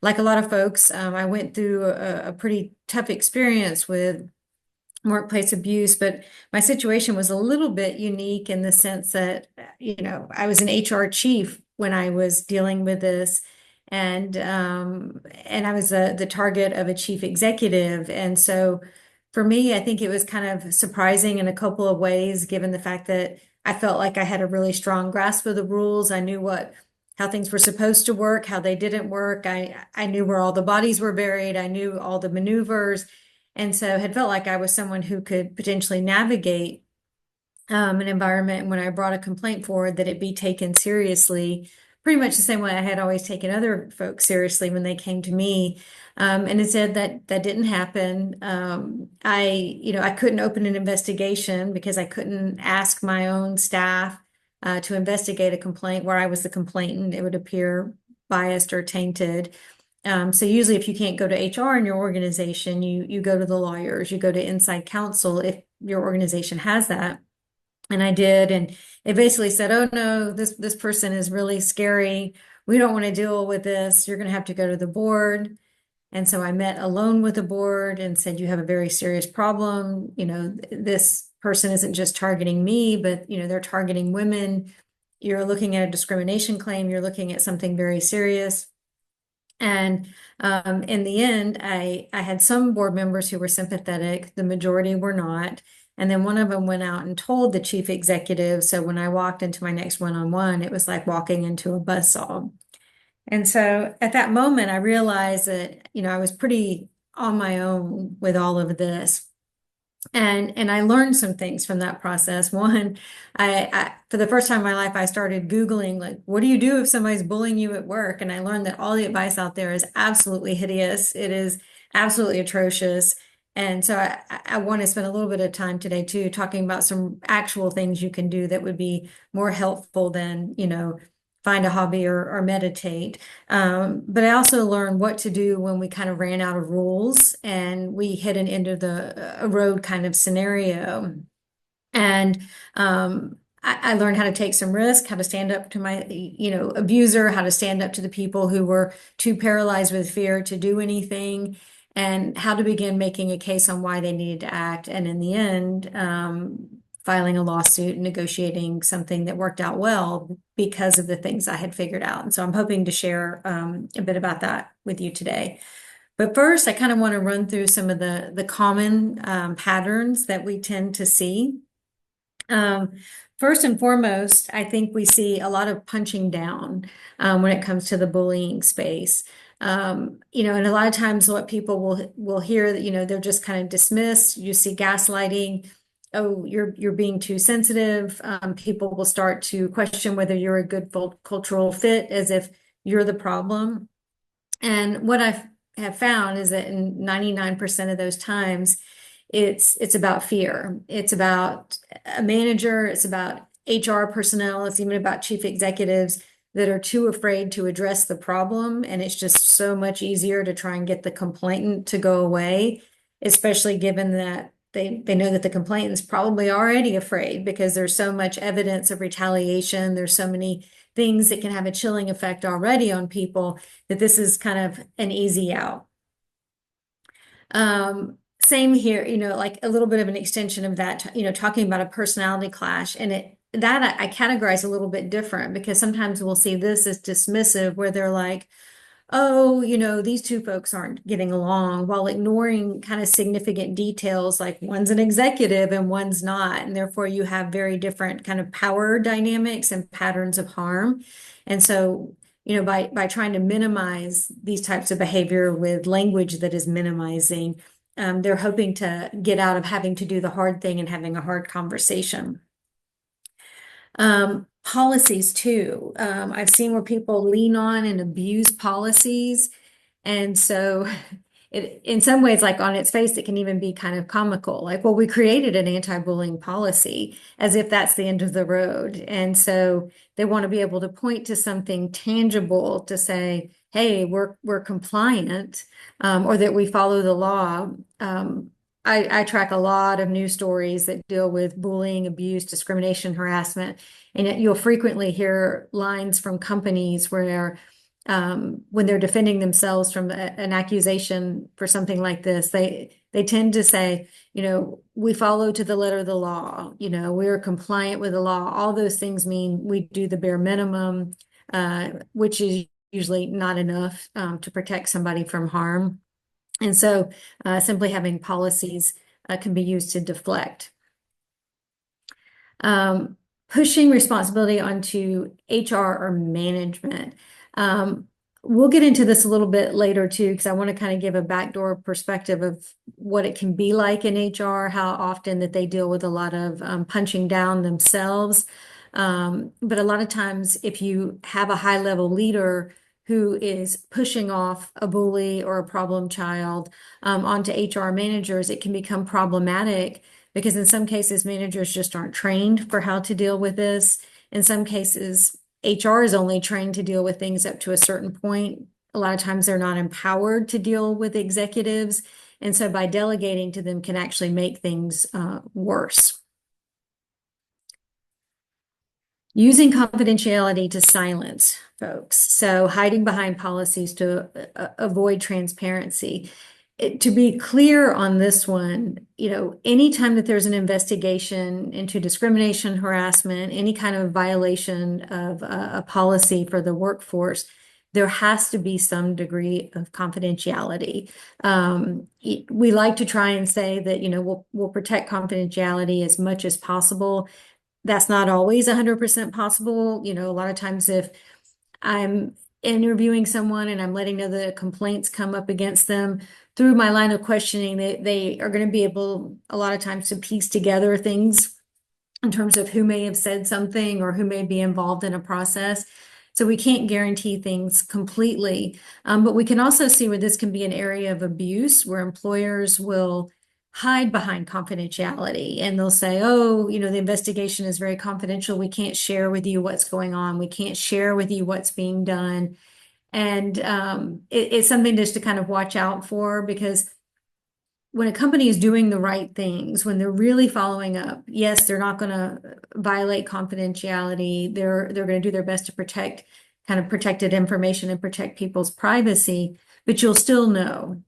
like a lot of folks, I went through a pretty tough experience with workplace abuse, but my situation was a little bit unique in the sense that, I was an HR chief when I was dealing with this, and I was the target of a chief executive. And so for me, I think it was kind of surprising in a couple of ways, given the fact that I felt like I had a really strong grasp of the rules. I knew how things were supposed to work, how they didn't work. I knew where all the bodies were buried. I knew all the maneuvers. And so had felt like I was someone who could potentially navigate an environment when I brought a complaint forward that it be taken seriously, pretty much the same way I had always taken other folks seriously when they came to me. And instead that didn't happen. I couldn't open an investigation because I couldn't ask my own staff to investigate a complaint where I was the complainant. It would appear biased or tainted. So usually if you can't go to HR in your organization, you go to the lawyers, you go to inside counsel if your organization has that. And I did, and it basically said, "Oh no, this person is really scary. We don't want to deal with this. You're going to have to go to the board." And so I met alone with the board and said, "You have a very serious problem. This person isn't just targeting me, but they're targeting women. You're looking at a discrimination claim. You're looking at something very serious." And in the end, I had some board members who were sympathetic. The majority were not. And then one of them went out and told the chief executive. So when I walked into my next one-on-one, it was like walking into a buzzsaw. And so at that moment, I realized that, I was pretty on my own with all of this. And I learned some things from that process. One, I for the first time in my life, I started Googling, like, what do you do if somebody's bullying you at work? And I learned that all the advice out there is absolutely hideous. It is absolutely atrocious. And so I want to spend a little bit of time today too, talking about some actual things you can do that would be more helpful than, find a hobby or meditate. But I also learned what to do when we kind of ran out of rules and we hit an end of a road kind of scenario. And I learned how to take some risk, how to stand up to my, abuser, how to stand up to the people who were too paralyzed with fear to do anything, and how to begin making a case on why they needed to act. And in the end, filing a lawsuit and negotiating something that worked out well because of the things I had figured out. And so I'm hoping to share a bit about that with you today. But first, I kind of want to run through some of the common patterns that we tend to see. First and foremost, I think we see a lot of punching down when it comes to the bullying space. And a lot of times what people will hear that, they're just kind of dismissed. You see gaslighting. Oh, you're being too sensitive. People will start to question whether you're a good cultural fit, as if you're the problem. And what I have found is that in 99% of those times, it's about fear. It's about a manager. It's about HR personnel. It's even about chief executives that are too afraid to address the problem. And it's just so much easier to try and get the complainant to go away, especially given that they know that the complainant's probably already afraid because there's so much evidence of retaliation. There's so many things that can have a chilling effect already on people that this is kind of an easy out. Same here, like a little bit of an extension of that, talking about a personality clash. And I categorize a little bit different because sometimes we'll see this as dismissive where they're like, oh, these two folks aren't getting along, while ignoring kind of significant details like one's an executive and one's not. And therefore you have very different kind of power dynamics and patterns of harm. And so, by trying to minimize these types of behavior with language that is minimizing, they're hoping to get out of having to do the hard thing and having a hard conversation. Policies too. I've seen where people lean on and abuse policies. And so in some ways, like on its face, it can even be kind of comical. Like, well, we created an anti-bullying policy as if that's the end of the road. And so they want to be able to point to something tangible to say, hey, we're compliant, or that we follow the law. I track a lot of news stories that deal with bullying, abuse, discrimination, harassment, and yet you'll frequently hear lines from companies where when they're defending themselves from an accusation for something like this, they tend to say, we follow to the letter of the law, we're compliant with the law. All those things mean we do the bare minimum, which is usually not enough to protect somebody from harm. And so simply having policies can be used to deflect. Pushing responsibility onto HR or management. We'll get into this a little bit later too, because I want to kind of give a backdoor perspective of what it can be like in HR, how often that they deal with a lot of punching down themselves. But a lot of times, if you have a high-level leader who is pushing off a bully or a problem child onto HR managers, it can become problematic because in some cases, managers just aren't trained for how to deal with this. In some cases, HR is only trained to deal with things up to a certain point. A lot of times they're not empowered to deal with executives. And so by delegating to them can actually make things worse. Using confidentiality to silence folks. So hiding behind policies to avoid transparency. To be clear on this one, anytime that there's an investigation into discrimination, harassment, any kind of violation of a policy for the workforce, there has to be some degree of confidentiality. We like to try and say that, we'll protect confidentiality as much as possible. That's not always 100% possible. A lot of times if I'm interviewing someone and I'm letting know the complaints come up against them, through my line of questioning, they are going to be able a lot of times to piece together things in terms of who may have said something or who may be involved in a process. So we can't guarantee things completely, but we can also see where this can be an area of abuse where employers will hide behind confidentiality and they'll say, oh, the investigation is very confidential. We can't share with you what's going on. We can't share with you what's being done. And it's something just to kind of watch out for, because when a company is doing the right things, when they're really following up, yes, they're not going to violate confidentiality. They're going to do their best to protect kind of protected information and protect people's privacy, but you'll still know.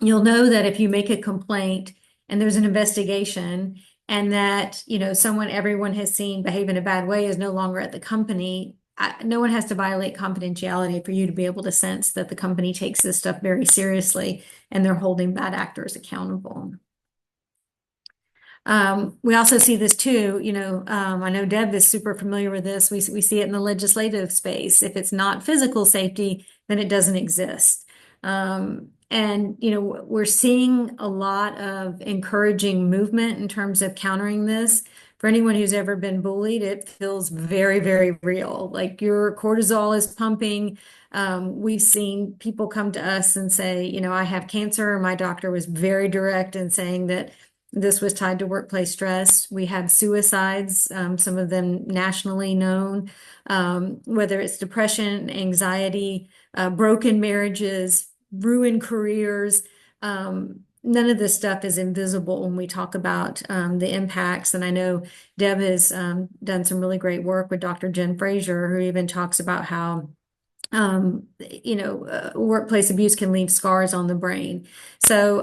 You'll know that if you make a complaint and there's an investigation and that, someone everyone has seen behave in a bad way is no longer at the company, no one has to violate confidentiality for you to be able to sense that the company takes this stuff very seriously and they're holding bad actors accountable. We also see this too, I know Deb is super familiar with this. We see it in the legislative space. If it's not physical safety, then it doesn't exist. And, we're seeing a lot of encouraging movement in terms of countering this. For anyone who's ever been bullied, it feels very, very real. Like your cortisol is pumping. We've seen people come to us and say, I have cancer. My doctor was very direct in saying that this was tied to workplace stress. We have suicides, some of them nationally known, whether it's depression, anxiety, broken marriages, ruined careers. None of this stuff is invisible when we talk about the impacts. And I know Deb has done some really great work with Dr. Jen Frazier, who even talks about how workplace abuse can leave scars on the brain. So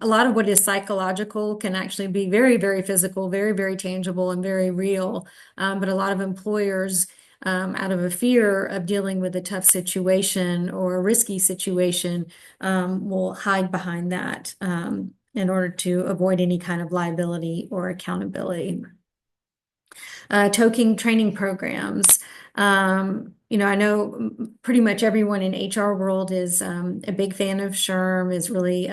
a lot of what is psychological can actually be very, very physical, very, very tangible, and very real. But a lot of employers, out of a fear of dealing with a tough situation or a risky situation, will hide behind that in order to avoid any kind of liability or accountability. Toking training programs. I know pretty much everyone in HR world is a big fan of SHRM, is really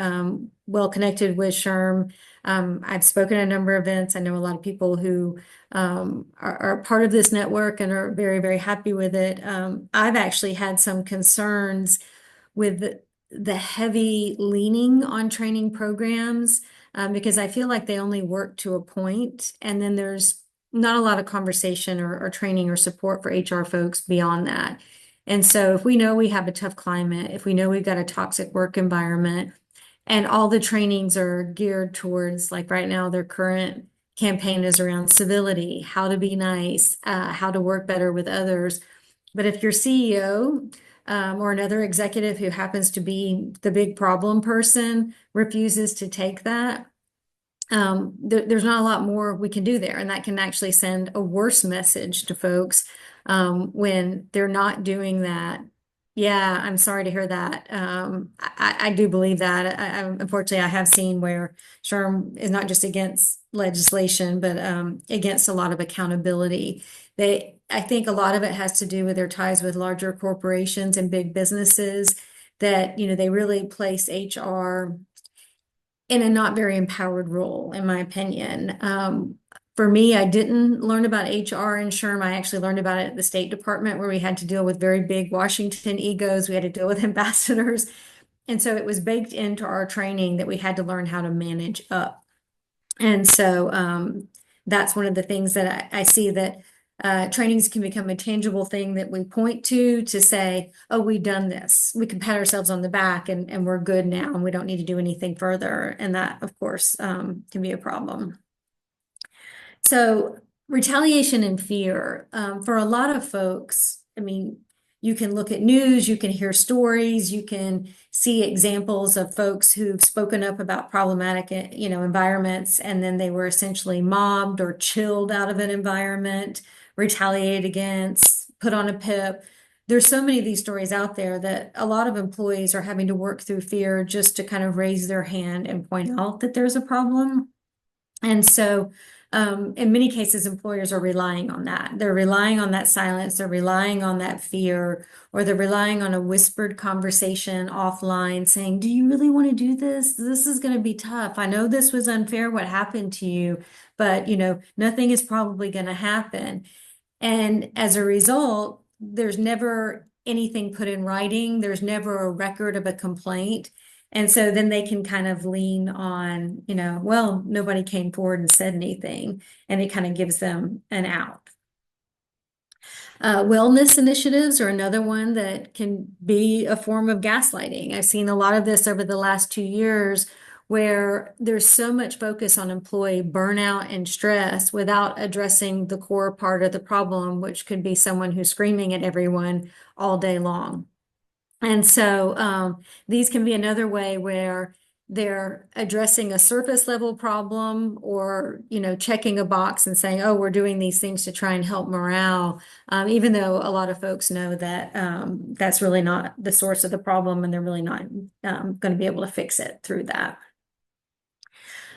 well connected with SHRM. I've spoken at a number of events. I know a lot of people who are part of this network and are very, very happy with it. I've actually had some concerns with the heavy leaning on training programs because I feel like they only work to a point, and then there's not a lot of conversation or training or support for HR folks beyond that. And so if we know we have a tough climate, if we know we've got a toxic work environment, and all the trainings are geared towards, like right now, their current campaign is around civility, how to be nice, how to work better with others. But if your CEO or another executive who happens to be the big problem person refuses to take that, there's not a lot more we can do there. And that can actually send a worse message to folks when they're not doing that. Yeah, I'm sorry to hear that. I do believe that. Unfortunately, I have seen where SHRM is not just against legislation, but against a lot of accountability. I think a lot of it has to do with their ties with larger corporations and big businesses that, they really place HR in a not very empowered role, in my opinion. For me, I didn't learn about HR in SHRM. I actually learned about it at the State Department, where we had to deal with very big Washington egos. We had to deal with ambassadors. And so it was baked into our training that we had to learn how to manage up. And so that's one of the things that I see, that trainings can become a tangible thing that we point to say, oh, we've done this. We can pat ourselves on the back and we're good now and we don't need to do anything further. And that, of course, can be a problem. So retaliation and fear, for a lot of folks, I mean, you can look at news, you can hear stories, you can see examples of folks who've spoken up about problematic, environments, and then they were essentially mobbed or chilled out of an environment, retaliated against, put on a PIP. There's so many of these stories out there that a lot of employees are having to work through fear just to kind of raise their hand and point out that there's a problem. And so in many cases, employers are relying on that. They're relying on that silence, they're relying on that fear, or they're relying on a whispered conversation offline saying, do you really want to do this? This is going to be tough. I know this was unfair, what happened to you, but nothing is probably going to happen. And as a result, there's never anything put in writing. There's never a record of a complaint. And so then they can kind of lean on, well, nobody came forward and said anything, and it kind of gives them an out. Wellness initiatives are another one that can be a form of gaslighting. I've seen a lot of this over the last 2 years, where there's so much focus on employee burnout and stress without addressing the core part of the problem, which could be someone who's screaming at everyone all day long. And so these can be another way where they're addressing a surface level problem, or, checking a box and saying, oh, we're doing these things to try and help morale, even though a lot of folks know that that's really not the source of the problem, and they're really not going to be able to fix it through that.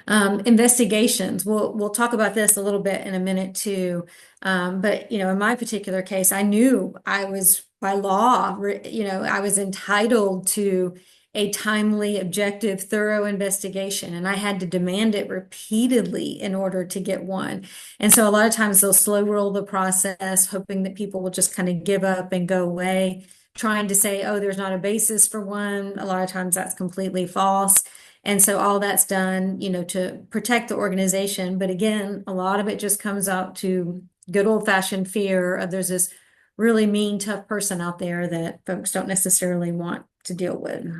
Investigations. We'll talk about this a little bit in a minute too. But in my particular case, I knew I was, by law, I was entitled to a timely, objective, thorough investigation, and I had to demand it repeatedly in order to get one. And so a lot of times they'll slow roll the process, hoping that people will just kind of give up and go away, trying to say, oh, there's not a basis for one. A lot of times that's completely false. And so all that's done, to protect the organization. But again, a lot of it just comes out to good old-fashioned fear of there's this really mean, tough person out there that folks don't necessarily want to deal with.